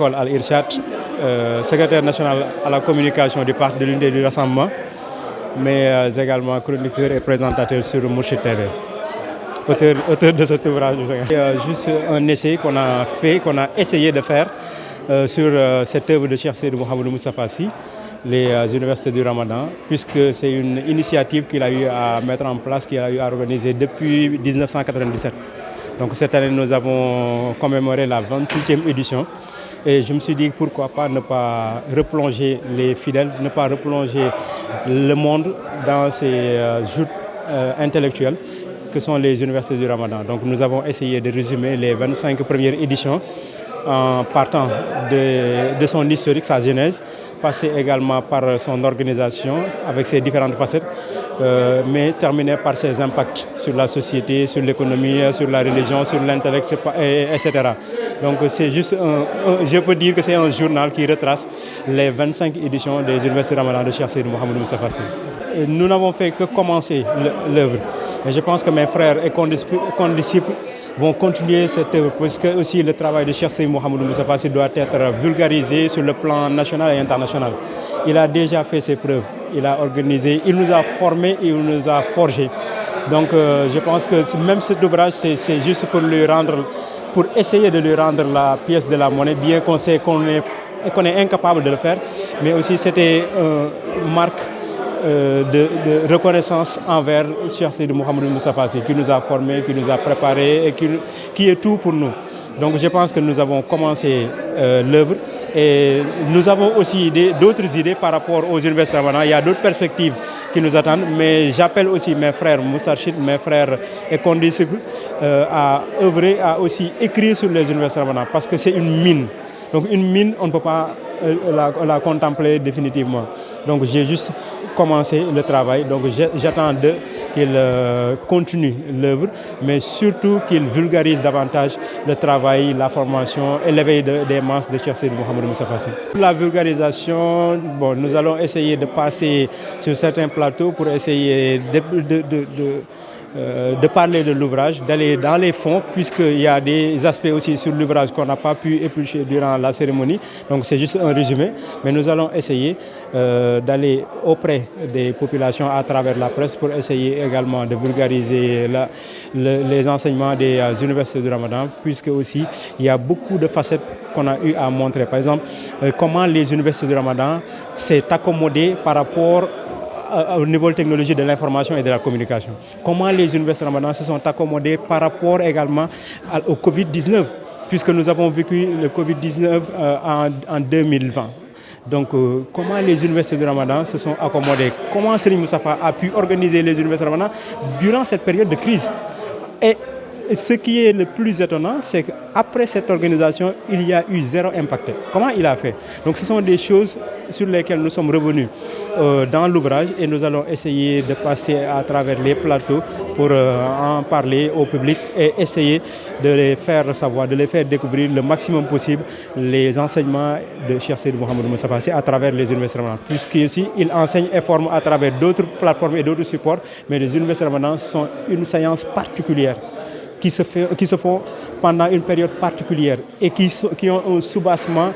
l'école Al-Irshad, secrétaire national à la communication du Parti de l'Unité et du Rassemblement, mais également chroniqueur et présentateur sur Mourchid TV. Auteur de cet ouvrage. Juste un essai qu'on a fait, qu'on a essayé de faire sur cette œuvre de Cheikh Seydou Mouhamadou Moustapha Sy, les universités du Ramadan, puisque c'est une initiative qu'il a eu à mettre en place, qu'il a eu à organiser depuis 1997. Donc cette année, nous avons commémoré la 28e édition. Et je me suis dit pourquoi pas ne pas replonger les fidèles, ne pas replonger le monde dans ces joutes intellectuelles que sont les universités du Ramadan. Donc nous avons essayé de résumer les 25 premières éditions en partant de son historique, sa genèse, passer également par son organisation avec ses différentes facettes, mais terminer par ses impacts sur la société, sur l'économie, sur la religion, sur l'intellect, etc. Donc c'est juste je peux dire que c'est un journal qui retrace les 25 éditions des universités Ramadan de Cheikh Seydou Mouhamadou Moustapha Sy. Nous n'avons fait que commencer l'œuvre. Et je pense que mes frères et condisciples vont continuer cette œuvre, puisque aussi le travail de Cheikh Seydou Mouhamadou Moustapha Sy doit être vulgarisé sur le plan national et international. Il a déjà fait ses preuves, il a organisé, il nous a formés, il nous a forgés. Donc je pense que même cet ouvrage, c'est juste pour essayer de lui rendre la pièce de la monnaie, bien qu'on sait qu'on est incapable de le faire, mais aussi c'était une marque de reconnaissance envers Cheikh Seydou Mouhamadou Moustapha Sy, qui nous a formés, qui nous a préparés et qui est tout pour nous. Donc je pense que nous avons commencé l'œuvre et nous avons aussi d'autres idées par rapport aux universités Ramadan. Il y a d'autres perspectives qui nous attendent, mais j'appelle aussi mes frères Moustarchid, mes frères et condisciples à œuvrer, à aussi écrire sur les universités Ramadan, parce que c'est une mine. Donc une mine, on ne peut pas la contempler définitivement. Donc j'ai juste commencé le travail, donc j'attends qu'il continue l'œuvre, mais surtout qu'il vulgarise davantage le travail, la formation et l'éveil des masses de Cheikh Seydou Mouhamadou Moustapha Sy. Pour la vulgarisation, nous allons essayer de passer sur certains plateaux pour essayer de parler de l'ouvrage, d'aller dans les fonds, puisqu'il y a des aspects aussi sur l'ouvrage qu'on n'a pas pu éplucher durant la cérémonie. Donc c'est juste un résumé, mais nous allons essayer d'aller auprès des populations à travers la presse pour essayer également de vulgariser les enseignements des universités du Ramadan, puisque aussi il y a beaucoup de facettes qu'on a eu à montrer. Par exemple, comment les universités du Ramadan s'est accommodées par rapport au niveau technologie de l'information et de la communication. Comment les universités Ramadan se sont accommodées par rapport également au Covid-19, puisque nous avons vécu le Covid-19 en 2020. Donc, comment les universités de Ramadan se sont accommodées? Comment Serigne Moustapha a pu organiser les universités de Ramadan durant cette période de crise? Et ce qui est le plus étonnant, c'est qu'après cette organisation, il y a eu zéro impacté. Comment il a fait? Donc ce sont des choses sur lesquelles nous sommes revenus dans l'ouvrage et nous allons essayer de passer à travers les plateaux pour en parler au public et essayer de les faire savoir, de les faire découvrir le maximum possible les enseignements de Cheikh Seydou Mouhamadou Moustapha Sy à travers les universités Ramadan. Puisqu'ici, il enseigne et forme à travers d'autres plateformes et d'autres supports, mais les universités Ramadan sont une séance particulière qui se font pendant une période particulière et qui ont un soubassement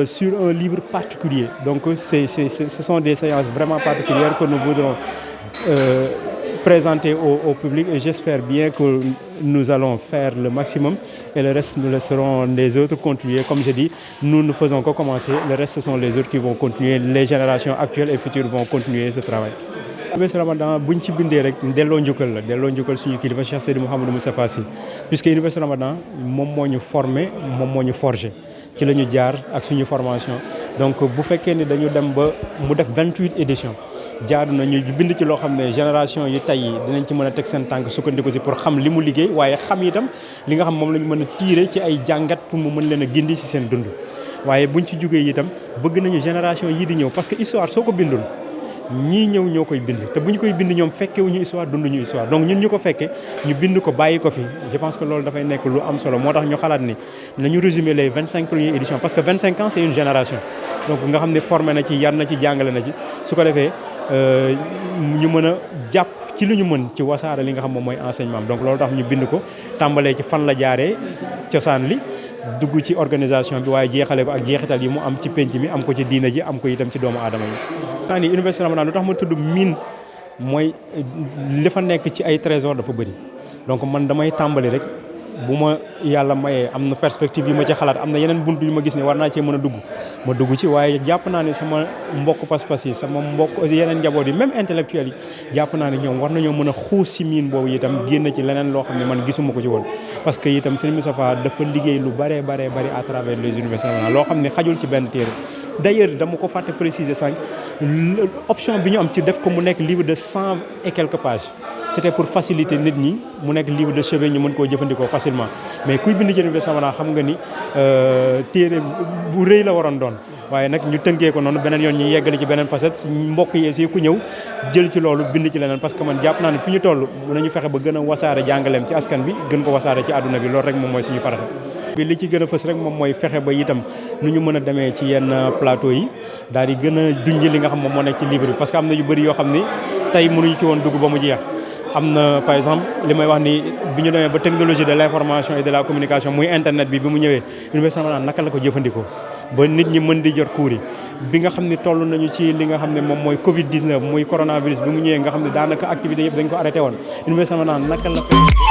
sur un livre particulier. Donc ce sont des séances vraiment particulières que nous voudrons présenter au public et j'espère bien que nous allons faire le maximum et le reste nous laisserons les autres continuer. Comme je dis, nous ne faisons que commencer, le reste ce sont les autres qui vont continuer, les générations actuelles et futures vont continuer ce travail. Université Ramadan buñ ci bindee rek delloo njukkal suñu kilifa Cheikh Seydou Mouhamadou Moustapha Sy, puisque Université Ramadan moom moo ñu formé moom moo ñu forgé ci la ñu jaar ak suñu formation. Donc bu fekkee ni dañu dem ba mu def 28 éditions jaadu na ñu bind ci loo xam ne génération yu tey yi dinañ ci mën a teg seen tànk sukkandiku si pour xam li mu liggéey waaye xam itam li nga xam moom la ñu mën a tirer ci ay jàngat pour mu mën leen a gindi si seen dund. waaye buñ ci jógee itam bëgg nañu génération yii di ñëw parce que histoire soo ko bindul ñii ñëw ñoo koy bind te bu ñu koy bind ñoom fekkewuñu histoire dunduñu histoire donc ñun ñu ko fekke ñu bind ko bàyyi ko fi je pense que loolu dafay nekk lu am solo moo tax ñu xalaat ni nañu résumer les 25 premières éditions parce que 25 ans c'est une génération donc nga xam ne formé na ci yar na ci jàngale na ci su ko defee ñu mën a jàpp ci lu ñu mën ci wasaare li nga xam moom mooy enseignement donc loolu tax ñu bind ko tàmbalee ci fan la jaaree cosaan li dugg ci organisation bi waaye jeexale ko ak jeexital yi mu am ci penc mi am ko ci diina ji am ko itam ci doomu aadama yi. naa ni université Ramadan lu tax ma tudd mine mooy li fa nekk ci ay trésor dafa bëri donc man damay tàmbali rek bu ma yàlla mayee am na perspective yi ma ci xalaat am na yeneen bunt yu ma gis ne war naa cee mën a dugg ma dugg ci waaye jàpp naa ne sama mbokk pas-pas yi sama mbokk yeneen njaboot yi même intellectuel yi jàpp naa ne ñoom war nañoo mën a xuus si miin boobu itam génn ci leneen loo xam ne man gisuma ko ci woon parce que itam Serigne Moustapha dafa liggéey lu bare à travers les universités loo xam ne xajul ci benn téere d'ailleurs dama ko fàtte préciser sànq option bi ñu am ci def ko mu nekk livre de 100 et quelques pages c'était pour faciliter nit ñi mu nekk livre de chevet ñu mën koo jëfandikoo facilement mais kuy bind ci université Ramadan xam nga ni téere bu rëy la waroon doon waaye nag ñu tënkee ko noonu beneen yoon ñu yeggali ci beneen facette mbokk yi si ku ñëw jël ci loolu bind ci leneen parce que man jàpp naa ne fi ñu toll nañu fexe ba gën a wasaare jàngaleem ci askan bi gën ko wasaare ci àdduna bi loolu rek moom mooy suñu farata bi li ci gën a fës rek moom mooy fexe ba itam nu ñu mën a demee ci yenn plateau yi daal di gën a junj li nga xam moom moo nekk ci livre bi parce que am na yu bëri yoo xam ni tey mënuñu ci woon dugg ba mu jeex am na par exemple li may wax ni bi ñu demee ba technologie de l'information et de la communication muy internet bi mu ñëwee université Ramadan naka la ko jëfandikoo ba nit ñi mën di jot cours yi bi nga xam ne toll nañu ci li nga xam ne moom mooy Covid 19 muy coronavirus bi mu ñëwee nga xam ne daanaka activité yëpp dañ ko arrêté woon université Ramadan naka la